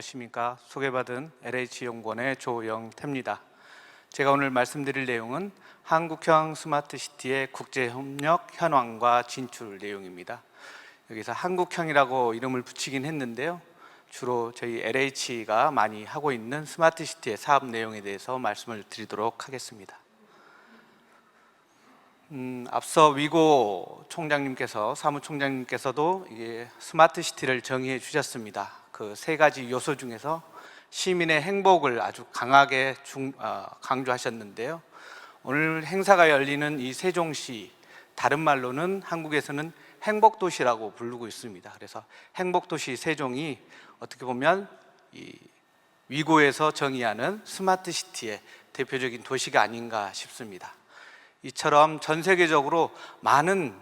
안녕하십니까. 소개받은 LH연구원의 조영태입니다. 제가 오늘 말씀드릴 내용은 한국형 스마트시티의 국제협력 현황과 진출 내용입니다. 여기서 한국형이라고 이름을 붙이긴 했는데요, 주로 저희 LH가 많이 하고 있는 스마트시티의 사업 내용에 대해서 말씀을 드리도록 하겠습니다. 앞서 위고 총장님께서, 사무총장님께서도 이게 스마트시티를 정의해 주셨습니다. 그 세 가지 요소 중에서 시민의 행복을 아주 강하게 강조하셨는데요, 오늘 행사가 열리는 이 세종시, 다른 말로는 한국에서는 행복도시라고 부르고 있습니다. 그래서 행복도시 세종이 어떻게 보면 이 위고에서 정의하는 스마트시티의 대표적인 도시가 아닌가 싶습니다. 이처럼 전 세계적으로 많은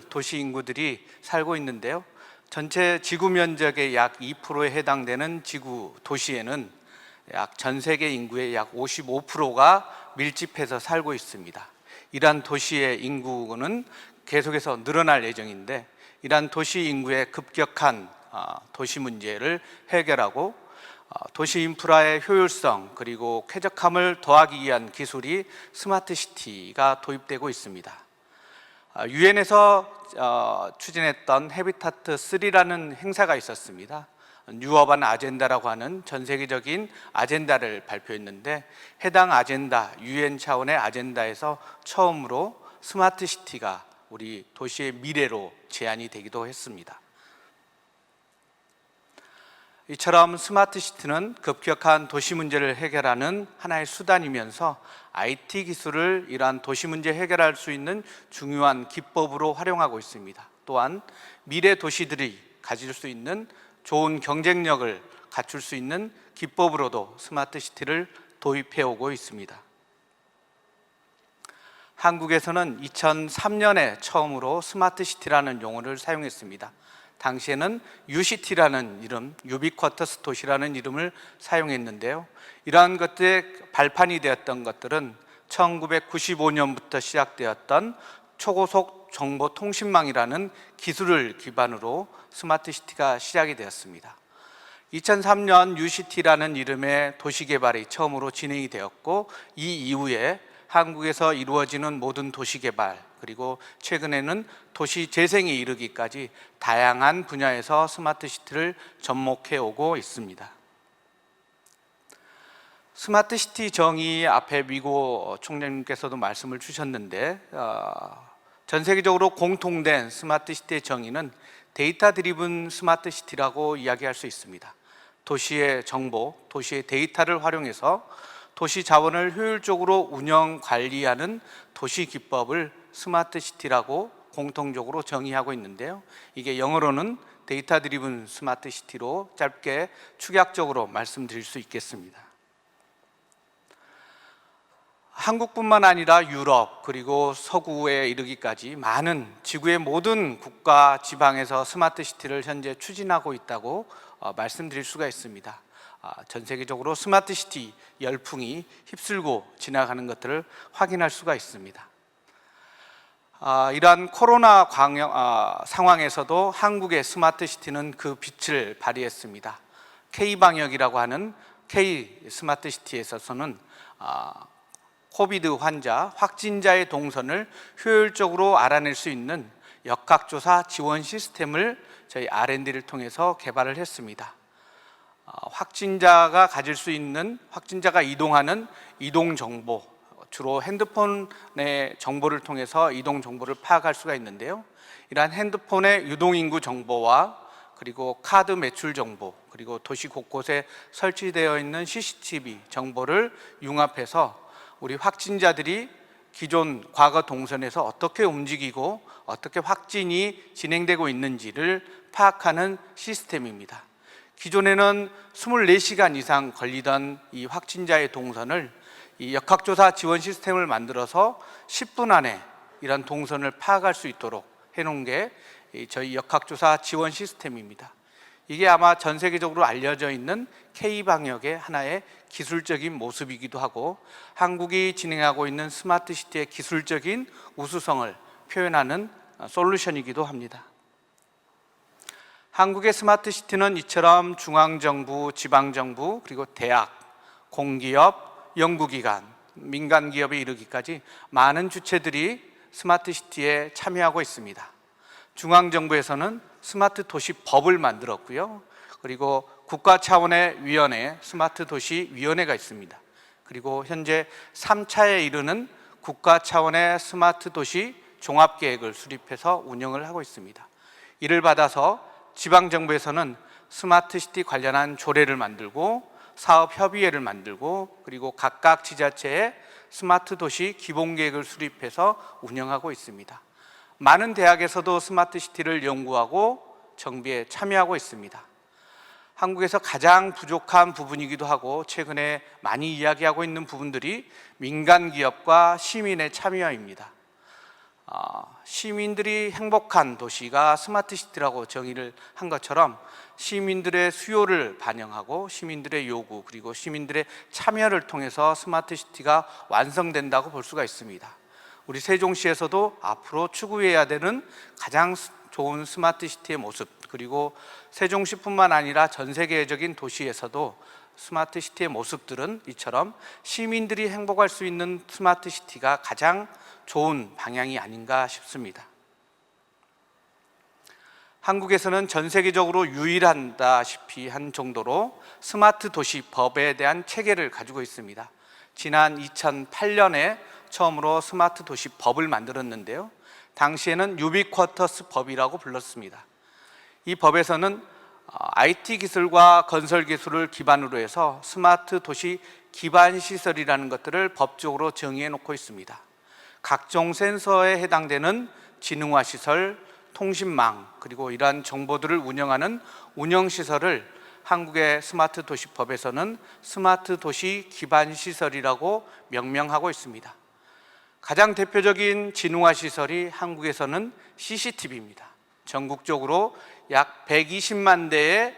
도시 인구들이 살고 있는데요, 전체 지구 면적의 약 2%에 해당되는 지구 도시에는 전 세계 인구의 약 55%가 밀집해서 살고 있습니다. 이러한 도시의 인구는 계속해서 늘어날 예정인데, 이러한 도시 인구의 급격한 도시 문제를 해결하고 도시 인프라의 효율성 그리고 쾌적함을 더하기 위한 기술이 스마트시티가 도입되고 있습니다. 유엔에서 추진했던 해비타트 3라는 행사가 있었습니다. 뉴어반 아젠다라고 하는 전 세계적인 아젠다를 발표했는데, 해당 아젠다, 유엔 차원의 아젠다에서 처음으로 스마트시티가 우리 도시의 미래로 제안이 되기도 했습니다. 이처럼 스마트시티는 급격한 도시 문제를 해결하는 하나의 수단이면서 IT 기술을 이러한 도시 문제 해결할 수 있는 중요한 기법으로 활용하고 있습니다. 또한 미래 도시들이 가질 수 있는 좋은 경쟁력을 갖출 수 있는 기법으로도 스마트시티를 도입해 오고 있습니다. 한국에서는 2003년에 처음으로 스마트시티라는 용어를 사용했습니다. 당시에는 유시티라는 이름, 유비쿼터스 도시라는 이름을 사용했는데요, 이러한 것들의 발판이 되었던 것들은 1995년부터 시작되었던 초고속 정보통신망이라는 기술을 기반으로 스마트시티가 시작이 되었습니다. 2003년 유시티라는 이름의 도시개발이 처음으로 진행이 되었고, 이 이후에 한국에서 이루어지는 모든 도시개발, 그리고 최근에는 도시 재생에 이르기까지 다양한 분야에서 스마트시티를 접목해 오고 있습니다. 스마트시티 정의 앞에 위고 총장님께서도 말씀을 주셨는데, 전 세계적으로 공통된 스마트시티의 정의는 데이터 드리븐 스마트시티라고 이야기할 수 있습니다. 도시의 정보, 도시의 데이터를 활용해서 도시 자원을 효율적으로 운영 관리하는 도시 기법을 스마트시티라고 공통적으로 정의하고 있는데요, 이게 영어로는 데이터 드리븐 스마트시티로 짧게 축약적으로 말씀드릴 수 있겠습니다. 한국뿐만 아니라 유럽 그리고 서구에 이르기까지 많은 지구의 모든 국가 지방에서 스마트시티를 현재 추진하고 있다고 말씀드릴 수가 있습니다. 전 세계적으로 스마트시티 열풍이 휩쓸고 지나가는 것들을 확인할 수가 있습니다. 이러한 코로나 상황에서도 한국의 스마트시티는 그 빛을 발휘했습니다. K방역이라고 하는 K 스마트시티에 있어서는 코비드 환자, 확진자의 동선을 효율적으로 알아낼 수 있는 역학조사 지원 시스템을 저희 R&D를 통해서 개발을 했습니다. 확진자가 이동하는 이동 정보, 주로 핸드폰의 정보를 통해서 이동 정보를 파악할 수가 있는데요, 이러한 핸드폰의 유동인구 정보와 그리고 카드 매출 정보, 그리고 도시 곳곳에 설치되어 있는 CCTV 정보를 융합해서 우리 확진자들이 기존 과거 동선에서 어떻게 움직이고 어떻게 확진이 진행되고 있는지를 파악하는 시스템입니다. 기존에는 24시간 이상 걸리던 이 확진자의 동선을 이 역학조사 지원 시스템을 만들어서 10분 안에 이런 동선을 파악할 수 있도록 해놓은 게 저희 역학조사 지원 시스템입니다. 이게 아마 전 세계적으로 알려져 있는 K방역의 하나의 기술적인 모습이기도 하고, 한국이 진행하고 있는 스마트시티의 기술적인 우수성을 표현하는 솔루션이기도 합니다. 한국의 스마트 시티는 이처럼 중앙정부, 지방정부, 그리고 대학, 공기업, 연구기관, 민간기업에 이르기까지 많은 주체들이 스마트 시티에 참여하고 있습니다. 중앙정부에서는 스마트 도시 법을 만들었고요. 그리고 국가 차원의 위원회, 스마트 도시 위원회가 있습니다. 그리고 현재 3차에 이르는 국가 차원의 스마트 도시 종합계획을 수립해서 운영을 하고 있습니다. 이를 받아서 지방정부에서는 스마트 시티 관련한 조례를 만들고 사업협의회를 만들고 그리고 각각 지자체에 스마트 도시 기본계획을 수립해서 운영하고 있습니다. 많은 대학에서도 스마트 시티를 연구하고 정비에 참여하고 있습니다. 한국에서 가장 부족한 부분이기도 하고 최근에 많이 이야기하고 있는 부분들이 민간 기업과 시민의 참여입니다. 시민들이 행복한 도시가 스마트 시티라고 정의를 한 것처럼 시민들의 수요를 반영하고 시민들의 요구 그리고 시민들의 참여를 통해서 스마트 시티가 완성된다고 볼 수가 있습니다. 우리 세종시에서도 앞으로 추구해야 되는 가장 좋은 스마트 시티의 모습, 그리고 세종시뿐만 아니라 전 세계적인 도시에서도 스마트 시티의 모습들은 이처럼 시민들이 행복할 수 있는 스마트 시티가 가장 좋은 방향이 아닌가 싶습니다. 한국에서는 전 세계적으로 유일하다시피 한 정도로 스마트 도시 법에 대한 체계를 가지고 있습니다. 지난 2008년에 처음으로 스마트 도시 법을 만들었는데요. 당시에는 유비쿼터스 법이라고 불렀습니다. 이 법에서는 IT 기술과 건설 기술을 기반으로 해서 스마트 도시 기반 시설이라는 것들을 법적으로 정의해 놓고 있습니다. 각종 센서에 해당되는 지능화 시설, 통신망, 그리고 이러한 정보들을 운영하는 운영시설을 한국의 스마트 도시법에서는 스마트 도시 기반 시설이라고 명명하고 있습니다. 가장 대표적인 지능화 시설이 한국에서는 CCTV입니다. 전국적으로 약 120만 대의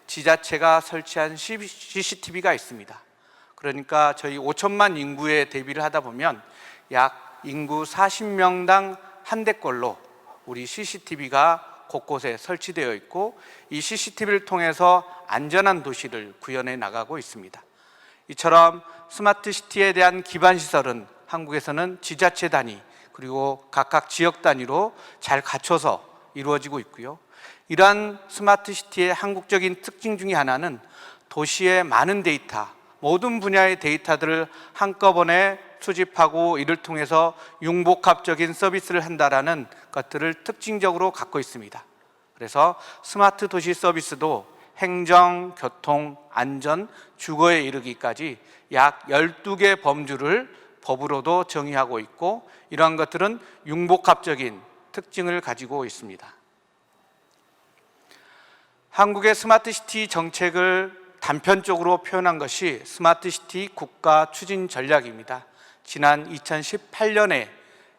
지자체가 설치한 CCTV가 있습니다. 그러니까 저희 5천만 인구에 대비를 하다 보면 약 인구 40명당 한 대꼴로 우리 CCTV가 곳곳에 설치되어 있고 이 CCTV를 통해서 안전한 도시를 구현해 나가고 있습니다. 이처럼 스마트 시티에 대한 기반 시설은 한국에서는 지자체 단위 그리고 각각 지역 단위로 잘 갖춰서 이루어지고 있고요. 이러한 스마트 시티의 한국적인 특징 중에 하나는 도시의 많은 데이터, 모든 분야의 데이터들을 한꺼번에 수집하고 이를 통해서 융복합적인 서비스를 한다라는 것들을 특징적으로 갖고 있습니다. 그래서 스마트 도시 서비스도 행정, 교통, 안전, 주거에 이르기까지 약 12개 범주를 법으로도 정의하고 있고 이러한 것들은 융복합적인 특징을 가지고 있습니다. 한국의 스마트 시티 정책을 단편적으로 표현한 것이 스마트 시티 국가 추진 전략입니다. 지난 2018년에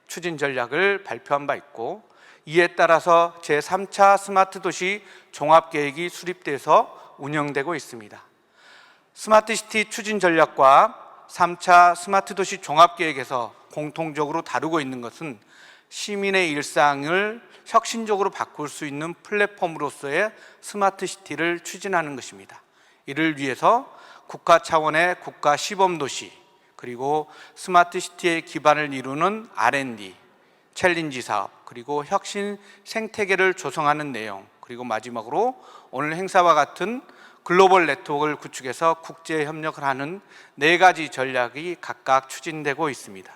추진 전략을 발표한 바 있고 이에 따라서 제3차 스마트 도시 종합계획이 수립돼서 운영되고 있습니다. 스마트 시티 추진 전략과 3차 스마트 도시 종합계획에서 공통적으로 다루고 있는 것은 시민의 일상을 혁신적으로 바꿀 수 있는 플랫폼으로서의 스마트 시티를 추진하는 것입니다. 이를 위해서 국가 차원의 국가 시범도시 그리고 스마트 시티의 기반을 이루는 R&D, 챌린지 사업 그리고 혁신 생태계를 조성하는 내용 그리고 마지막으로 오늘 행사와 같은 글로벌 네트워크를 구축해서 국제 협력을 하는 4가지 전략이 각각 추진되고 있습니다.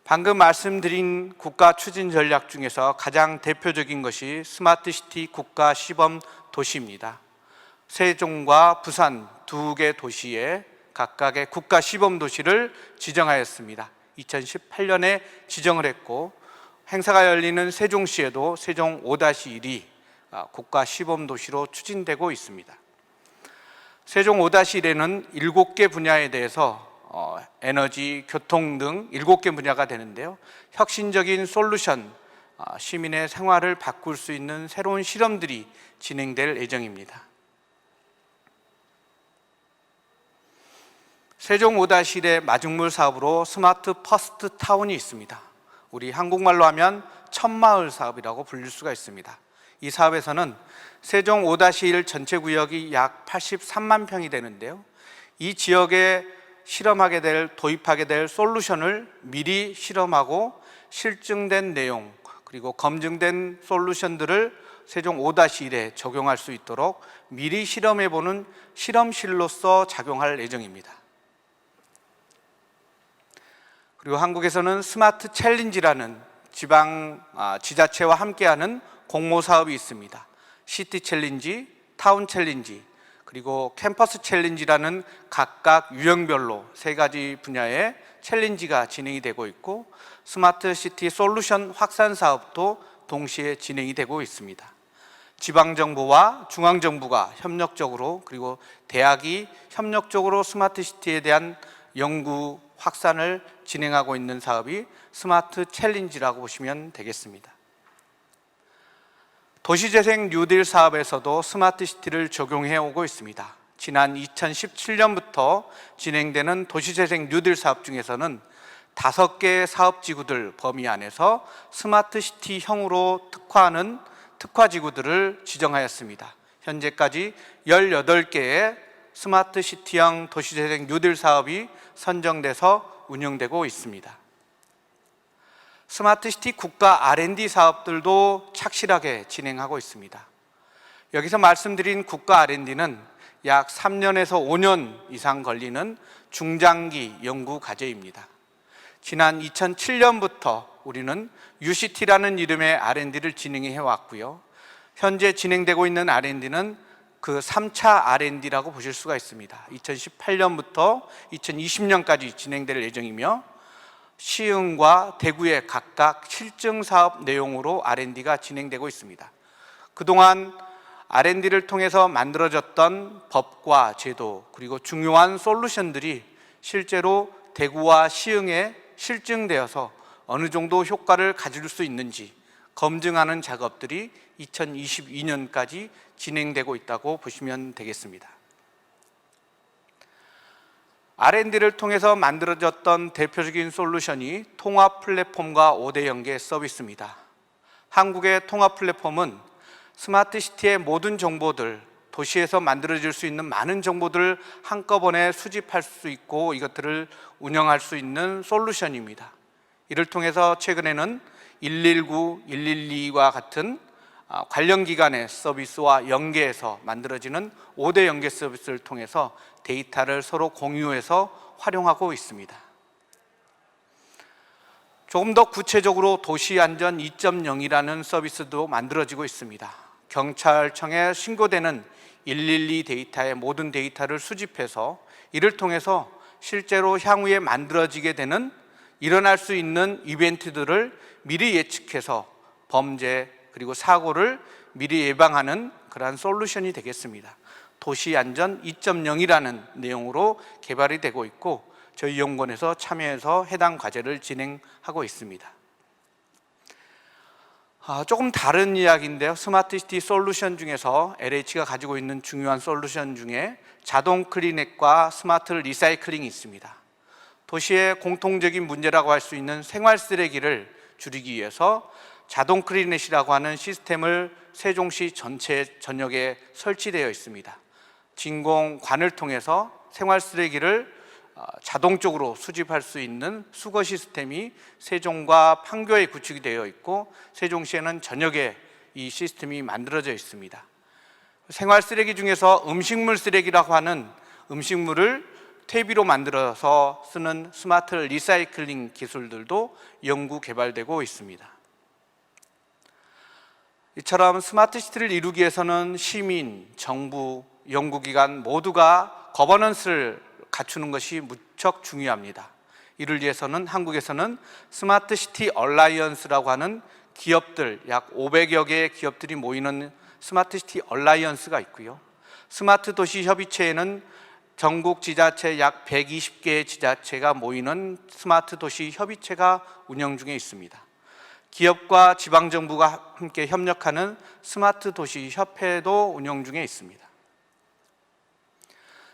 방금 말씀드린 국가 추진 전략 중에서 가장 대표적인 것이 스마트 시티 국가 시범 도시입니다. 세종과 부산 2개 도시에 각각의 국가 시범 도시를 지정하였습니다. 2018년에 지정을 했고 행사가 열리는 세종시에도 세종 5-1이 국가 시범 도시로 추진되고 있습니다. 세종 5-1에는 7개 분야에 대해서 에너지, 교통 등 7개 분야가 되는데요. 혁신적인 솔루션, 시민의 생활을 바꿀 수 있는 새로운 실험들이 진행될 예정입니다. 세종 5-1의 마중물 사업으로 스마트 퍼스트 타운이 있습니다. 우리 한국말로 하면 천마을 사업이라고 불릴 수가 있습니다. 이 사업에서는 세종 5-1 전체 구역이 약 83만 평이 되는데요. 이 지역에 도입하게 될 솔루션을 미리 실험하고 실증된 내용, 그리고 검증된 솔루션들을 세종 5-1에 적용할 수 있도록 미리 실험해보는 실험실로서 작용할 예정입니다. 그리고 한국에서는 스마트 챌린지라는 지자체와 함께하는 공모 사업이 있습니다. 시티 챌린지, 타운 챌린지, 그리고 캠퍼스 챌린지라는 각각 유형별로 3가지 분야의 챌린지가 진행이 되고 있고, 스마트 시티 솔루션 확산 사업도 동시에 진행이 되고 있습니다. 지방정부와 중앙정부가 협력적으로, 그리고 대학이 협력적으로 스마트 시티에 대한 연구 확산을 진행하고 있는 사업이 스마트 챌린지라고 보시면 되겠습니다. 도시재생 뉴딜 사업에서도 스마트 시티를 적용해 오고 있습니다. 지난 2017년부터 진행되는 도시재생 뉴딜 사업 중에서는 5개의 사업지구들 범위 안에서 스마트 시티형으로 특화하는 특화지구들을 지정하였습니다. 현재까지 18개의 스마트 시티형 도시재생 뉴딜 사업이 선정돼서 운영되고 있습니다. 스마트 시티 국가 R&D 사업들도 착실하게 진행하고 있습니다. 여기서 말씀드린 국가 R&D는 약 3년에서 5년 이상 걸리는 중장기 연구 과제입니다. 지난 2007년부터 우리는 UCT라는 이름의 R&D를 진행해 왔고요. 현재 진행되고 있는 R&D는 그 3차 R&D라고 보실 수가 있습니다. 2018년부터 2020년까지 진행될 예정이며, 시흥과 대구의 각각 실증 사업 내용으로 R&D가 진행되고 있습니다. 그동안 R&D를 통해서 만들어졌던 법과 제도, 그리고 중요한 솔루션들이 실제로 대구와 시흥에 실증되어서 어느 정도 효과를 가질 수 있는지 검증하는 작업들이 2022년까지 진행되고 있다고 보시면 되겠습니다. R&D를 통해서 만들어졌던 대표적인 솔루션이 통합 플랫폼과 5대 연계 서비스입니다. 한국의 통합 플랫폼은 스마트 시티의 모든 정보들, 도시에서 만들어질 수 있는 많은 정보들을 한꺼번에 수집할 수 있고 이것들을 운영할 수 있는 솔루션입니다. 이를 통해서 최근에는 119, 112와 같은 관련 기관의 서비스와 연계해서 만들어지는 5대 연계 서비스를 통해서 데이터를 서로 공유해서 활용하고 있습니다. 조금 더 구체적으로 도시안전 2.0이라는 서비스도 만들어지고 있습니다. 경찰청에 신고되는 112 데이터의 모든 데이터를 수집해서 이를 통해서 실제로 향후에 만들어지게 되는 일어날 수 있는 이벤트들을 미리 예측해서 범죄 그리고 사고를 미리 예방하는 그러한 솔루션이 되겠습니다. 도시안전 2.0이라는 내용으로 개발이 되고 있고 저희 연구원에서 참여해서 해당 과제를 진행하고 있습니다. 조금 다른 이야기인데요. 스마트 시티 솔루션 중에서 LH가 가지고 있는 중요한 솔루션 중에 자동 클리넷과 스마트 리사이클링이 있습니다. 도시의 공통적인 문제라고 할 수 있는 생활 쓰레기를 줄이기 위해서 자동 클리넷이라고 하는 시스템을 세종시 전역에 설치되어 있습니다. 진공관을 통해서 생활 쓰레기를 자동적으로 수집할 수 있는 수거 시스템이 세종과 판교에 구축이 되어 있고 세종시에는 전역에 이 시스템이 만들어져 있습니다. 생활 쓰레기 중에서 음식물 쓰레기라고 하는 음식물을 퇴비로 만들어서 쓰는 스마트 리사이클링 기술들도 연구 개발되고 있습니다. 이처럼 스마트 시티를 이루기 위해서는 시민, 정부, 연구기관 모두가 거버넌스를 갖추는 것이 무척 중요합니다. 이를 위해서는 한국에서는 스마트 시티 얼라이언스라고 하는 기업들, 약 500여 개의 기업들이 모이는 스마트 시티 얼라이언스가 있고요. 스마트 도시 협의체에는 전국 지자체 약 120개의 지자체가 모이는 스마트 도시 협의체가 운영 중에 있습니다. 기업과 지방정부가 함께 협력하는 스마트 도시 협회도 운영 중에 있습니다.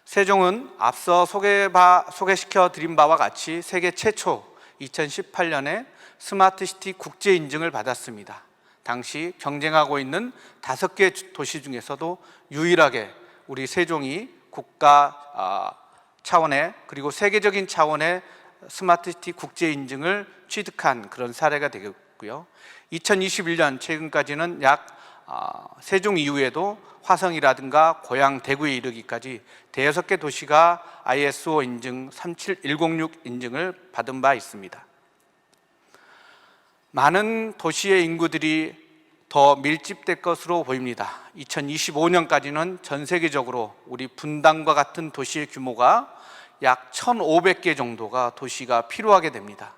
세종은 앞서 소개시켜 드린 바와 같이 세계 최초 2018년에 스마트 시티 국제 인증을 받았습니다. 당시 경쟁하고 있는 5개 도시 중에서도 유일하게 우리 세종이 국가 차원의 그리고 세계적인 차원의 스마트시티 국제 인증을 취득한 그런 사례가 되겠고요. 2021년 최근까지는 세종 이후에도 화성이라든가 고향 대구에 이르기까지 대여섯 개 도시가 ISO 인증 37106 인증을 받은 바 있습니다. 많은 도시의 인구들이 더 밀집될 것으로 보입니다. 2025년까지는 전 세계적으로 우리 분당과 같은 도시의 규모가 약 1,500개 정도가 도시가 필요하게 됩니다.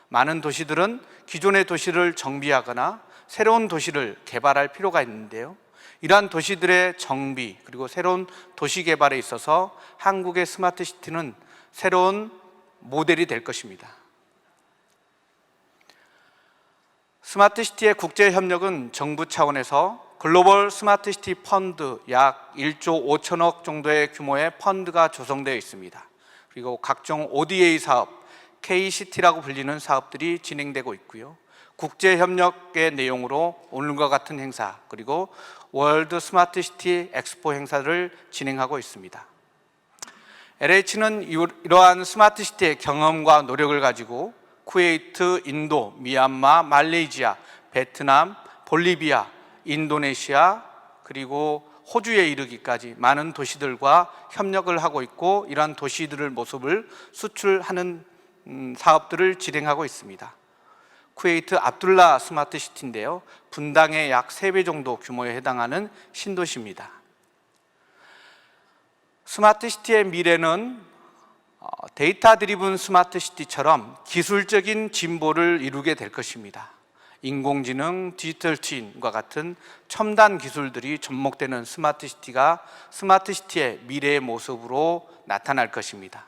많은 도시들은 기존의 도시를 정비하거나 새로운 도시를 개발할 필요가 있는데요. 이러한 도시들의 정비 그리고 새로운 도시 개발에 있어서 한국의 스마트 시티는 새로운 모델이 될 것입니다. 스마트 시티의 국제 협력은 정부 차원에서 글로벌 스마트 시티 펀드 약 1조 5천억 정도의 규모의 펀드가 조성되어 있습니다. 그리고 각종 ODA 사업, K-시티라고 불리는 사업들이 진행되고 있고요. 국제 협력의 내용으로 오늘과 같은 행사 그리고 월드 스마트 시티 엑스포 행사를 진행하고 있습니다. LH는 이러한 스마트 시티의 경험과 노력을 가지고 쿠웨이트, 인도, 미얀마, 말레이시아, 베트남, 볼리비아, 인도네시아 그리고 호주에 이르기까지 많은 도시들과 협력을 하고 있고 이러한 도시들의 모습을 수출하는 사업들을 진행하고 있습니다. 쿠웨이트 압둘라 스마트 시티인데요. 분당의 약 3배 정도 규모에 해당하는 신도시입니다. 스마트 시티의 미래는 데이터 드리븐 스마트 시티처럼 기술적인 진보를 이루게 될 것입니다. 인공지능, 디지털 트윈과 같은 첨단 기술들이 접목되는 스마트 시티가 스마트 시티의 미래의 모습으로 나타날 것입니다.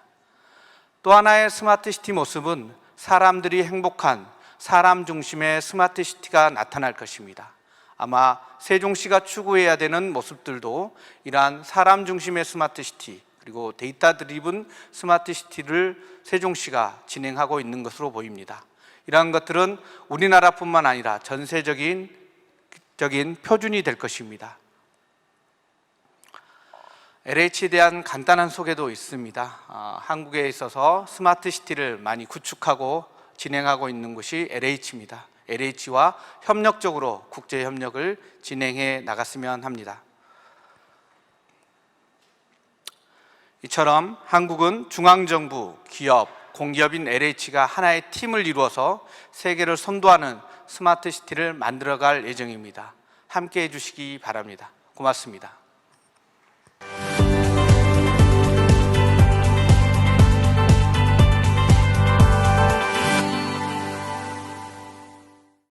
또 하나의 스마트 시티 모습은 사람들이 행복한 사람 중심의 스마트 시티가 나타날 것입니다. 아마 세종시가 추구해야 되는 모습들도 이러한 사람 중심의 스마트 시티 그리고 데이터 드리븐 스마트 시티를 세종시가 진행하고 있는 것으로 보입니다. 이러한 것들은 우리나라뿐만 아니라 전 세적인 표준이 될 것입니다. LH에 대한 간단한 소개도 있습니다. 한국에 있어서 스마트 시티를 많이 구축하고 진행하고 있는 곳이 LH입니다. LH와 협력적으로 국제 협력을 진행해 나갔으면 합니다. 이처럼 한국은 중앙정부, 기업, 공기업인 LH가 하나의 팀을 이루어서 세계를 선도하는 스마트 시티를 만들어갈 예정입니다. 함께해 주시기 바랍니다. 고맙습니다.